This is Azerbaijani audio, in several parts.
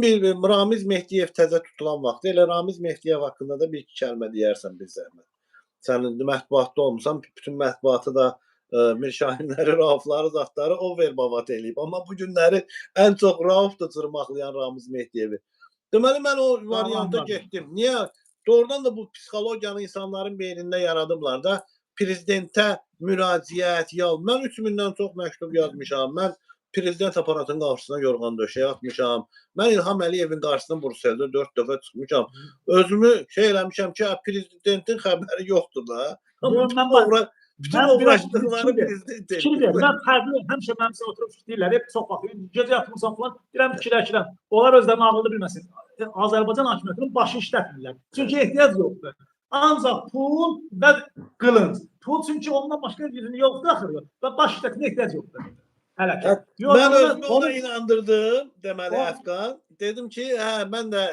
Son bir Ramiz Mehdiyev təzə tutulan vaxtı, elə Ramiz Mehdiyev haqqında da bir-iki kəlmə deyərsən bir zəhmət. Sən indi mətbuatda olmusan, bütün mətbuatı da Mirşahinləri, Raufları, zatları o verbabat eləyib. Amma bu günləri ən çox Raufdur cırmaqlayan Ramiz Mehdiyevi. Deməli, mən o varianta getdim. Niyə? Doğrudan da bu psixologiyanı insanların beynində yaradıblar da. Prezidentə müraciət, mən 3000-dən çox məktub yazmışam. Mən prezident aparatının qarşısına yorğan döşəyə atmışam. Mən İlham Əliyevin qarşısına Brüsseldə 4 dəfə çıxmışam. Özümü eləmişəm ki, prezidentin xəbəri yoxdur da. Bütün uğraşdıqları prezident etdim. Mən fərqli, həmişə mənimsə oturub deyirlər, hep çox baxıyım, gecə yatmışam falan, deyirəm, fikirləşirəm. Onlar özlərini ağıllı bilməsin. Azərbaycan hakimiyyətinin başı işlətmirlər. Çünki ehtiyac yoxdur. Ancaq pul və qılınc. Pul çünki ondan başqa birini yoxdur axır. Və baş işlətmə ehtiyac yoxdur. Mən özümü ona inandırdım, deməli Əfqan. Dedim ki, mən də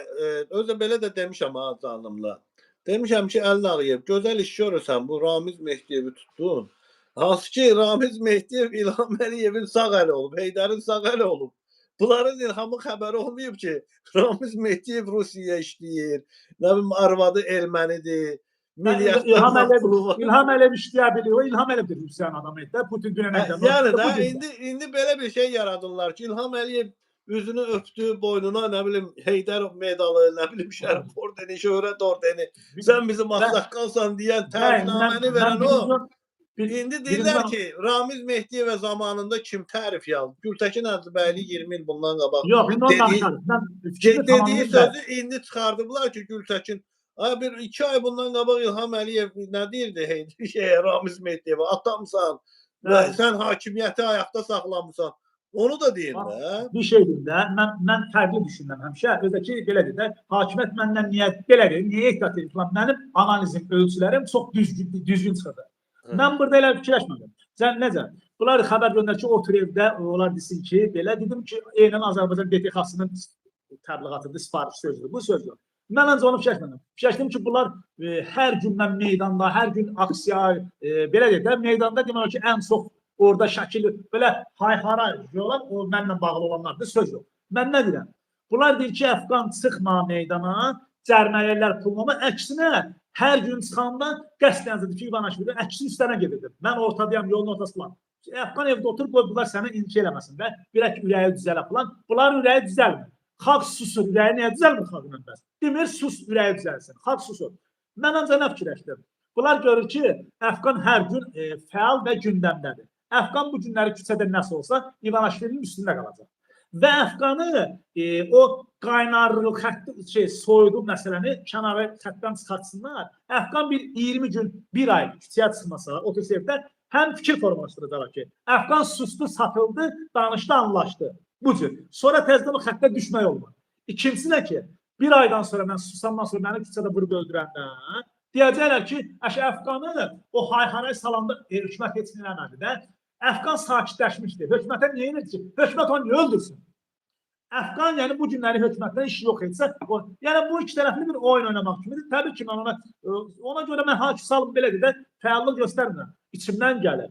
özü belə də demişəm canımla. Demişəm ki, Əlin Ağayev, gözəl iş görürsən, bu Ramiz Mehdiyevi tutdun. Hansı ki, Ramiz Mehdiyev İlham Əliyevin sağ əli olub, Heydərin sağ əli olub. Bunların İlhamın xəbəri olmayıb ki, Ramiz Mehdiyev Rusiyaya işləyir, nə bilim, arvadı ermənidir. İlham Əliyev işləyə bilir, o İlham Əliyev Rusiyanın adamı etdi, Putin dünəməkdən. Yəni də, indi belə bir şey yaradırlar ki, İlham Əliyev üzünü öptü, boynuna, nə bilim, Heydər medalı, nə bilim, Şərəf ordeni, Şöhrət ordeni, sən bizim ağsaqqalsan deyən tərifnaməni verən o. İndi deyirlər ki, Ramiz Mehdiyevə zamanında kim tərif yazdı? Gültəkin Ərdibəyli 20 il bundan qabaq dediyi sözü indi çıxardıblar ki, Gültəkin bir 2 ay bundan qabaq İlham Əliyev nə deyirdi Ramiz Mehdiyevə? Atamsan, sən hakimiyyəti ayaqda saxlamısan. Onu da deyin də. Bir şeydir də, mən fərqli düşünürəm həmişə. Özdəki belədir də, hakimiyyət məndən niyə belədir, niyə ehtiyat edir falan. Mənim analizim, ölçülərim çox düzgün çıxırdı. Mən burada elə fikirləşmədim. Sən necə? Bunlar xəbər göndər ki, otur evdə, onlar desin ki, belə dedim ki, eynən Azərbaycan DTX-sının təbliğatıdır, sifariş sözdür, bu sözdür. Mən öncə onu fikirləşmədim. Fikirləşdim ki, bunlar hər gün mən meydanda, hər gün aksiya, belə deyək də, meydanda demək ki, ən çox orada şəkil, belə hayhara yolar, o mənimlə bağlı olanlardır, söz yox. Mən nə deyirəm? Bunlar deyir ki, Əfqan çıxma meydana, cərmələyirlər pulmama, əksinə hər gün çıxanda qəsdənizdir ki, İvanişvili əksin üstənə gedirdim. Mən ortadayam, yolun ortasılam. Əfqan evdə oturub, bunlar səni inki eləməsin də, bilək ürəyi düzələ falan. Bunların ürəyi düzəlmir. Xalq susur, ürəyi nəyə düzəlmir xalqın önbəz? Demir, sus, ürəyi düzəlsin, xalq susur. Mən ancaq nə fikirləşdim? Bunlar görür ki, Əfqan hər gün fəal və gündəmdədir. Əfqan bu günləri küçədə nəsə olsa, İvanişvilinin üstündə qalacaq. Və Əfqanı o qaynarlıq xətti, soyudu məsələni kənara xəttdən çıxartsınlar. Əfqan bir 20 gün, 1 ay küçəyə çıxmasa, otursa evdə həm fikir formalaşdıracaq ki, Əfqan sustu, satıldı, danışdı, anlaşdı. Bu cür. Sonra təzdən o xəttə düşmək olmaz. İkincisi nə ki, 1 aydan sonra mən susandan sonra məni küçədə vurub öldürəndə, deyəcəklər ki, Əfqanı o hayharay salanda hökumət heç eləmədi də. Əfqan sakitləşmişdi. Hökumətə niyə inir ki? Hökumət onu niyə öldürsün? Əfqan, yəni bu günləri hökumətdən işi yox etsə, yəni bu iki tərəfli bir oyun oynamaq kimidir. Təbii ki, mən ona görə mən hakim salım belədir də, fəallıq göstərmirəm. İçimdən gəlir.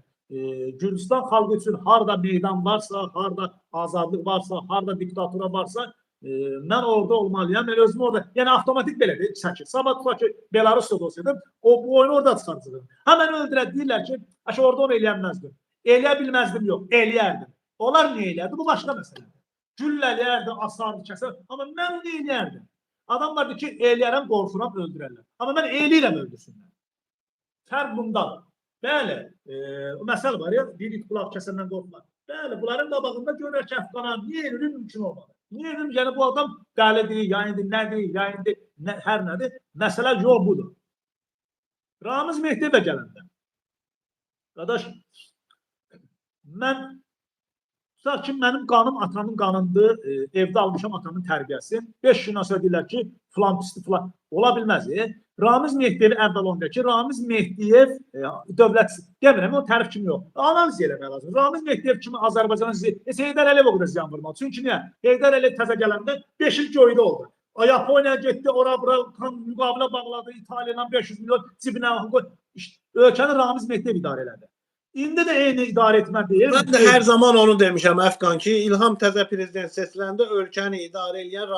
Gürcistan xalqı üçün harada meydan varsa, harada azadlıq varsa, harada diktatura varsa, mən orada olmalıyam. Mən özüm orada, yəni avtomatik belədir, çəkir. Sabah tutaq ki, Belarusda olsaydım, bu oyunu orada çıxarcıdır. Həmən öldürər, deyirlər ki, orada onu eləyənməzdir. Eləyə bilməzdim, yox, eləyərdim. Onlar niyə eləyərdi? Bu başqa məsələdir. Güllələyərdi, asardı, kəsər. Amma mən onu eləyərdim. Adamlar deyir ki, eləyərəm, qorxuram, öldürərlər. Amma mən eləyirəm, öldürsünlər. Fərq bundadır. Bəli, məsələ var ya, bir it qulaq kəsəndən qorxmaq. Bəli, bunların qabağında görər ki, Əfqana niyə elilir, mümkün olmalı. Niyə elilir? Yəni bu adam dəlidir, yayındır, nədir, yayındır, hər nədir? Məsələ yox budur. Ramiz Mehdiyevə gələndə. Qardaş, mən, tutaq ki, mənim qanım atamın qanındır, evdə almışam atamın tərbiyəsi. 5 gündən sonra deyirlər ki, filan pisti filan, ola bilməz. Ramiz Mehdiyevi əvvəl onda ki, Ramiz Mehdiyev dövlət, demirəm, o tərif kimi yox. Analiz eləmək lazım. Ramiz Mehdiyev kimi Azərbaycanın Heydər Əliyev o qədər ziyan vurmalı. Çünki niyə? Heydər Əliyev təzə gələndə 5 il göydə oldu. Yaponiya getdi, ora-bura müqavilə bağladı, İtaliyadan 500 milyon cibinə ölkəni Ramiz Mehdiyev idarə elədi. İndi də eyni idarə etmə deyil. Mən də hər zaman onu demişəm Əfqan ki, İlham təzə prezident seçiləndə ölkəni idarə edən